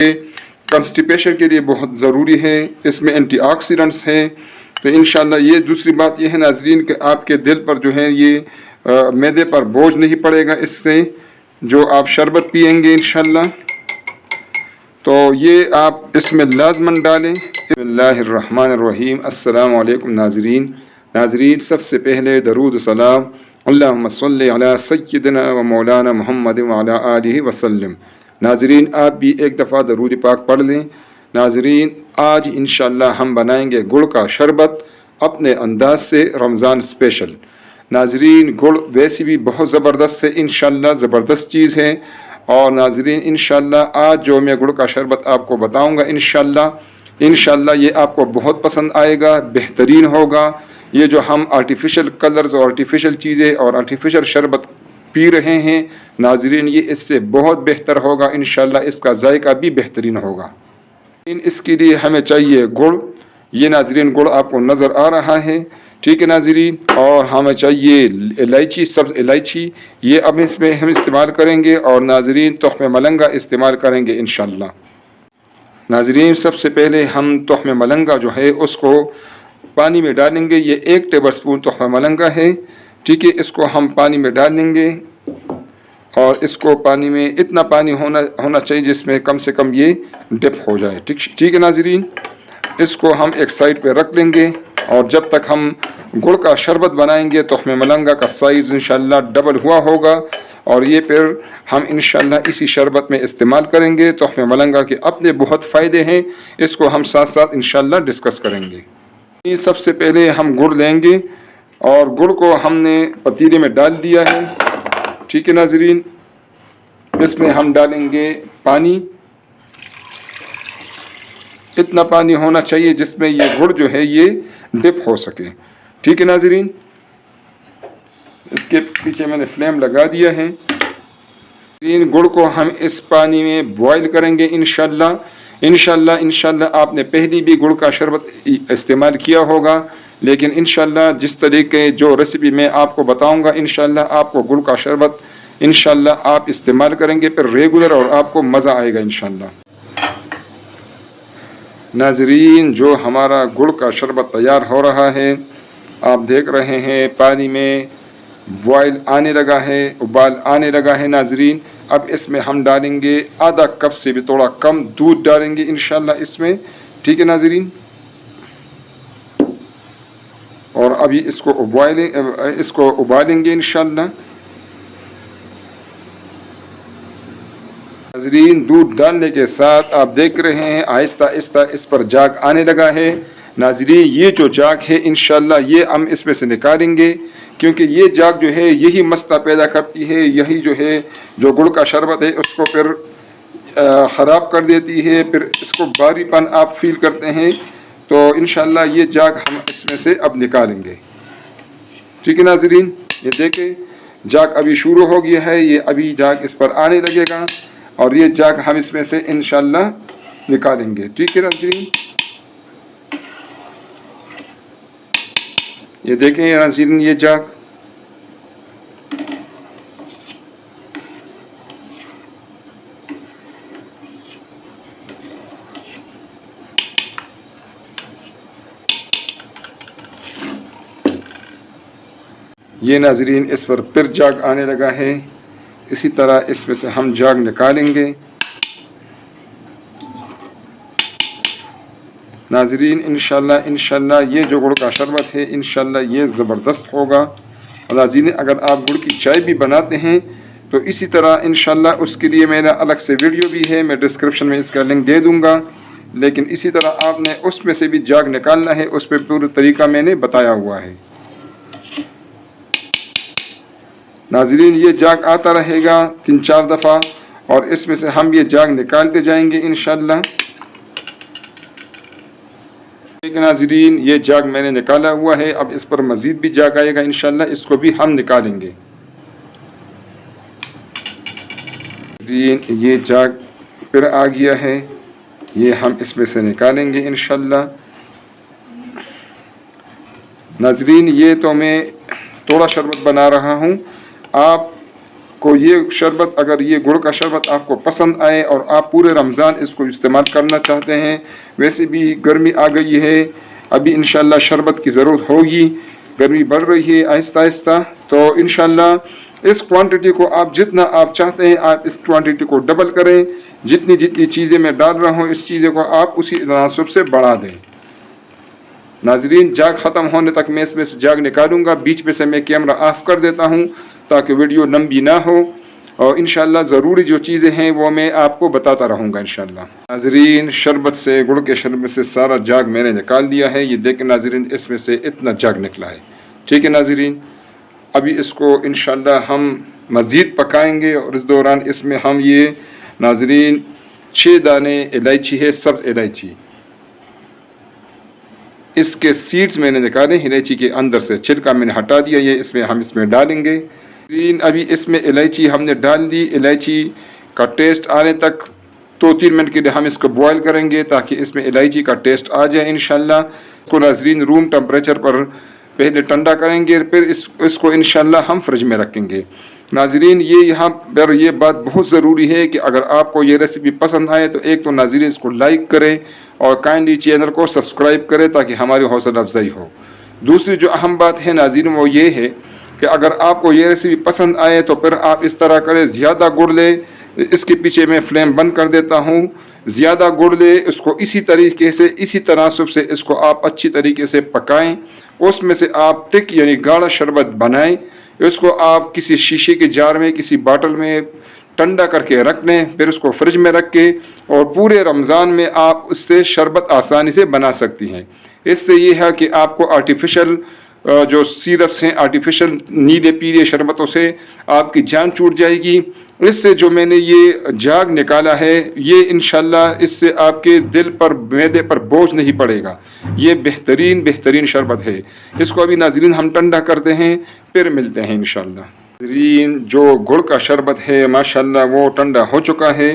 Constipation के लिए बहुत ज़रूरी है, इसमें एंटीऑक्सीडेंट्स हैं। तो इंशाल्लाह ये दूसरी बात ये है नाज़रीन कि आपके दिल पर जो है ये मैदे पर बोझ नहीं पड़ेगा इससे जो आप शरबत पिएंगे इंशाल्लाह। तो ये आप इसमें लाजमन डालें। बिस्मिल्लाहिर्रहमानिर्रहीम। अस्सलामु अलैकुम नाज़रीन, सबसे पहले दरूद सलाम अल्लाहुम्मा सल्लि अला सय्यिदिना व मौलाना मुहम्मद व अला आलिहि वसल्लम। नाज़रीन आप भी एक दफ़ा दरूद पाक पढ़ लें। नाज़रीन आज इंशाअल्लाह हम बनाएंगे गुड़ का शरबत अपने अंदाज से, रमज़ान स्पेशल। नाज़रीन गुड़ वैसे भी बहुत ज़बरदस्त है, इंशाअल्लाह ज़बरदस्त चीज़ है। और नाज़रीन इंशाअल्लाह आज जो मैं गुड़ का शरबत आपको बताऊंगा इंशाअल्लाह ये आपको बहुत पसंद आएगा, बेहतरीन होगा। ये जो हम आर्टिफिशियल कलर्स और आर्टिफिशियल चीज़ें और आर्टिफिशियल शरबत पी रहे हैं नाज़रीन ये इससे बहुत बेहतर होगा इंशाअल्लाह, इसका जायका भी बेहतरीन होगा। इसके लिए हमें चाहिए गुड़। ये नाज़रीन गुड़ आपको नज़र आ रहा है, ठीक है नाज़रीन। और हमें चाहिए इलायची, सब्ज़ इलायची, ये अब इसमें हम इस्तेमाल करेंगे। और नाज़रीन तोहफ़े मलंगा इस्तेमाल करेंगे इंशाअल्लाह। नाज़रीन सबसे पहले हम तोहफ़े मलंगा जो है उसको पानी में डालेंगे। ये 1 टेबलस्पून तोहफ़े मलंगा है, ठीक है। इसको हम पानी में डालेंगे और इसको पानी में इतना पानी होना चाहिए जिसमें कम से कम ये डिप हो जाए, ठीक है नाज़रीन। इसको हम एक साइड पे रख लेंगे और जब तक हम गुड़ का शरबत बनाएंगे तोहफ़े मलंगा का साइज़ इंशाअल्लाह डबल हुआ होगा और ये फिर हम इंशाअल्लाह इसी शरबत में इस्तेमाल करेंगे। तोहफ़े मलंगा के अपने बहुत फ़ायदे हैं, इसको हम साथ साथ इंशाअल्लाह डिस्कस करेंगे। सबसे पहले हम गुड़ लेंगे और गुड़ को हमने पतीले में डाल दिया है, ठीक है नाज़रीन। इसमें हम डालेंगे पानी। इतना पानी होना चाहिए जिसमें ये गुड़ जो है ये डिप हो सके, ठीक है नाज़रीन। इसके पीछे मैंने फ्लेम लगा दिया है। गुड़ को हम इस पानी में बॉईल करेंगे इंशाअल्लाह। आपने पहले भी गुड़ का शरबत इस्तेमाल किया होगा, लेकिन इंशाअल्लाह जिस तरीके जो रेसिपी मैं आपको बताऊंगा इंशाअल्लाह आपको गुड़ का शरबत इंशाअल्लाह आप इस्तेमाल करेंगे फिर रेगुलर और आपको मज़ा आएगा इंशाअल्लाह। नाज़रीन जो हमारा गुड़ का शरबत तैयार हो रहा है आप देख रहे हैं पानी में बॉयल आने लगा है, उबाल आने लगा है नाज़रीन। अब इसमें हम डालेंगे आधा कप से भी थोड़ा कम दूध डालेंगे इंशाअल्लाह इसमें, ठीक है नाज़रीन। और अभी इसको उबालेंगे इंशाअल्लाह। नाज़रीन दूध डालने के साथ आप देख रहे हैं आहिस्ता आहिस्ता इस पर जाग आने लगा है नाज़रीन। ये जो जाग है इंशाअल्लाह ये हम इसमें से निकालेंगे क्योंकि ये जाग जो है यही मस्ता पैदा करती है, यही जो है जो गुड़ का शरबत है उसको फिर ख़राब कर देती है, फिर इसको बारीपन आप फील करते हैं। तो इंशाअल्लाह ये जाग हम इसमें से अब निकालेंगे, ठीक है नाज़रीन। ये देखें जाग अभी शुरू हो गया है, ये अभी जाग इस पर आने लगेगा और ये जाग हम इसमें से इंशाअल्लाह निकालेंगे, ठीक है नाज़रीन। ये देखें नाज़रीन ये जाग ये नाज़रीन इस पर फिर जाग आने लगा है। इसी तरह इसमें से हम जाग निकालेंगे नाज़रीन इंशाअल्लाह ये जो गुड़ का शरबत है इंशाअल्लाह ये ज़बरदस्त होगा। और नाज़रीन अगर आप गुड़ की चाय भी बनाते हैं तो इसी तरह इंशाअल्लाह उसके लिए मेरा अलग से वीडियो भी है, मैं डिस्क्रिप्शन में इसका लिंक दे दूँगा। लेकिन इसी तरह आपने उसमें से भी जाग निकालना है, उस पर पूरा तरीका मैंने बताया हुआ है नाज़रीन। ये जाग आता रहेगा 3-4 दफ़ा और इसमें से हम ये जाग निकालते जाएंगे इंशाअल्लाह, ठीक है नाज़रीन। ये जाग मैंने निकाला हुआ है, अब इस पर मज़ीद भी जाग आएगा इंशाअल्लाह, इसको भी हम निकालेंगे। ये जाग फिर आ गया है, ये हम इसमें से निकालेंगे इंशाअल्लाह। नाज़रीन ये तो मैं थोड़ा शरबत बना रहा हूँ, आप को ये शरबत, अगर ये गुड़ का शरबत आपको पसंद आए और आप पूरे रमज़ान इसको इस्तेमाल करना चाहते हैं, वैसे भी गर्मी आ गई है, अभी इंशाल्लाह शरबत की ज़रूरत होगी, गर्मी बढ़ रही है आहिस्ता आहिस्ता, तो इंशाल्लाह इस क्वांटिटी को आप जितना आप चाहते हैं आप इस क्वांटिटी को डबल करें। जितनी जितनी चीज़ें मैं डाल रहा हूँ इस चीज़ों को आप उसी तनासब से बढ़ा दें। नाजरीन, जाग ख़त्म होने तक मैं इसमें से जाग निकालूंगा, बीच में से मैं कैमरा ऑफ कर देता हूँ ताकि वीडियो लंबी ना हो, और इंशाल्लाह ज़रूरी जो चीज़ें हैं वो मैं आपको बताता रहूँगा इंशाल्लाह। नाजरीन, शरबत से, गुड़ के शरबत से सारा जाग मैंने निकाल दिया है। ये देखें नाजरीन, इसमें से इतना जाग निकला है। ठीक है नाजरीन, अभी इसको इंशाल्लाह हम मज़ीद पकाएंगे और इस दौरान इसमें हम ये नाजरीन 6 दाने इलायची है, सब्ज़ इलायची, इसके सीड्स मैंने निकाले इलायची के अंदर से, छिलका मैंने हटा दिया, ये इसमें डालेंगे। अभी इसमें इलायची हमने डाल दी। इलायची का टेस्ट आने तक 2-3 मिनट के लिए हम इसको बॉयल करेंगे ताकि इसमें इलायची का टेस्ट आ जाए इंशाल्लाह। इसको नाज़रीन रूम टेम्परेचर पर पहले ठंडा करेंगे, फिर इसको इंशाल्लाह हम फ्रिज में रखेंगे। नाज़रीन, ये यहाँ पर ये बात बहुत ज़रूरी है कि अगर आपको ये रेसिपी पसंद आए तो एक तो नाज़रीन इसको लाइक करें और काइंडली चैनल को सब्सक्राइब करें ताकि हमारी हौसला अफजाई हो। दूसरी जो अहम बात है नाज़रीन वो ये है कि अगर आपको ये रेसिपी पसंद आए तो फिर आप इस तरह करें, ज़्यादा गुड़ ले, इसके पीछे मैं फ्लेम बंद कर देता हूँ, ज़्यादा गुड़ ले, इसको इसी तरीके से, इसी तनासब से इसको आप अच्छी तरीके से पकाएं, उसमें से आप थिक यानी गाढ़ा शरबत बनाएं, इसको आप किसी शीशे के जार में, किसी बाटल में ठंडा करके रख लें, फिर उसको फ्रिज में रख के और पूरे रमज़ान में आप उससे शरबत आसानी से बना सकती हैं। इससे ये है कि आपको आर्टिफिशियल जो सिरप्स हैं, आर्टिफिशियल नीले पीले शरबतों से आपकी जान छूट जाएगी। इससे जो मैंने ये जाग निकाला है, ये इंशाल्लाह इससे आपके दिल पर, मैदे पर बोझ नहीं पड़ेगा। ये बेहतरीन शरबत है। इसको अभी नाज़रीन हम ठंडा करते हैं, फिर मिलते हैं इंशाल्लाह। नाज़रीन, जो गुड़ का शरबत है माशाल्लाह वो ठंडा हो चुका है।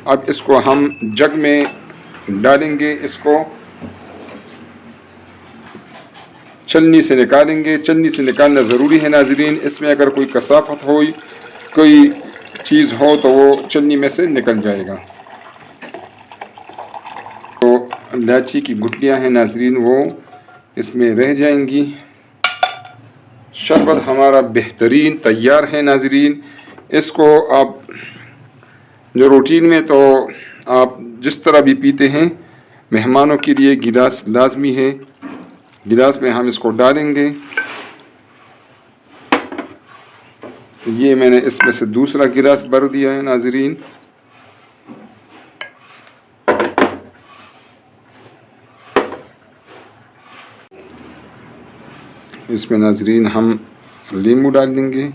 अब इसको हम जग में डालेंगे, इसको छलनी से निकालेंगे। छलनी से निकालना ज़रूरी है नाज़रीन, इसमें अगर कोई कसाफत हो, कोई चीज़ हो तो वो छलनी में से निकल जाएगा। तो इलायची की गुठलियाँ हैं नाज़रीन वो इसमें रह जाएंगी। शरबत हमारा बेहतरीन तैयार है नाज़रीन। इसको आप जो रूटीन में तो आप जिस तरह भी पीते हैं, मेहमानों के लिए गिलास लाजमी है। गिलास में हम इसको डालेंगे। ये मैंने इसमें से दूसरा गिलास भर दिया है नाज़रीन। इसमें नाज़रीन हम नींबू डाल देंगे।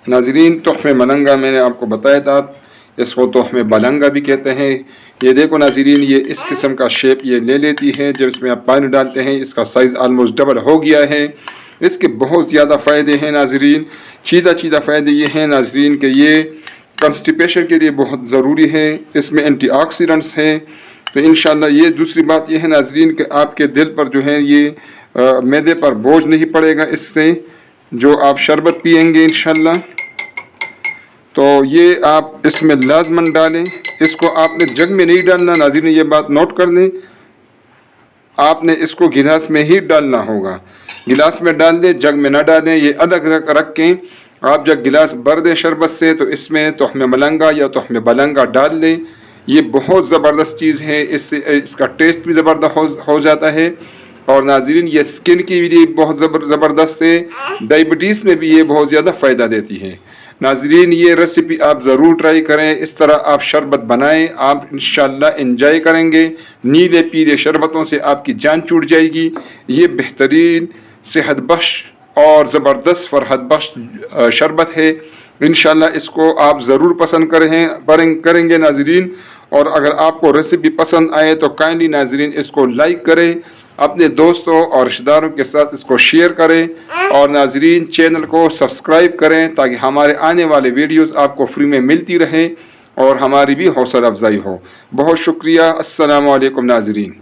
नाज़रीन, तोहफ़े मलंगा मैंने आपको बताया था, इसको तोहफ़े बलंगा भी कहते हैं। ये देखो नाज़रीन, ये इस किस्म का शेप ये ले लेती है। जब इसमें आप पानी डालते हैं इसका साइज़ आलमोस्ट डबल हो गया है। इसके बहुत ज़्यादा फ़ायदे हैं नाज़रीन। सीधा फ़ायदे ये हैं नाज़रीन कि ये कंस्टिपेशन के लिए बहुत ज़रूरी है। इसमें एंटीऑक्सीडेंट्स हैं। तो इंशाल्लाह ये दूसरी बात ये है नाज़रीन कि आपके दिल पर जो है ये मैदे पर बोझ नहीं पड़ेगा इससे जो आप शरबत पिएंगे इंशाल्लाह। तो ये आप इसमें लाजमन डालें। इसको आपने जग में नहीं डालना नाज़रीन, ये बात नोट कर लें। आपने इसको गिलास में ही डालना होगा। गिलास में डाल दें, जग में ना डालें। ये अलग रख के आप जब गिलास भर दें शरबत से तो इसमें तोहफ़े मलंगा या तोहफ़े बलंगा डाल लें। ये बहुत ज़बरदस्त चीज़ है, इससे इसका टेस्ट भी ज़बरदस्त हो जाता है। और नाज़रीन, ये स्किन की भी बहुत ज़बरदस्त है। डायबिटीज़ में भी ये बहुत ज़्यादा फ़ायदा देती है। नाज़रीन, ये रेसिपी आप ज़रूर ट्राई करें। इस तरह आप शरबत बनाएं, आप इंशाल्लाह एंजॉय करेंगे। नीले पीले शरबतों से आपकी जान छूट जाएगी। ये बेहतरीन, सेहत बख्श और ज़बरदस्त फरहत बख्श शरबत है। इंशाल्लाह इसको आप ज़रूर पसंद करेंगे नाज़रीन। और अगर आपको रेसिपी पसंद आए तो काइंडली नाज़रीन इसको लाइक करें, अपने दोस्तों और रिश्तेदारों के साथ इसको शेयर करें और नाज़रीन चैनल को सब्सक्राइब करें ताकि हमारे आने वाले वीडियोस आपको फ्री में मिलती रहे और हमारी भी हौसला अफजाई हो। बहुत शुक्रिया। अस्सलामु अलैकुम नाज़रीन।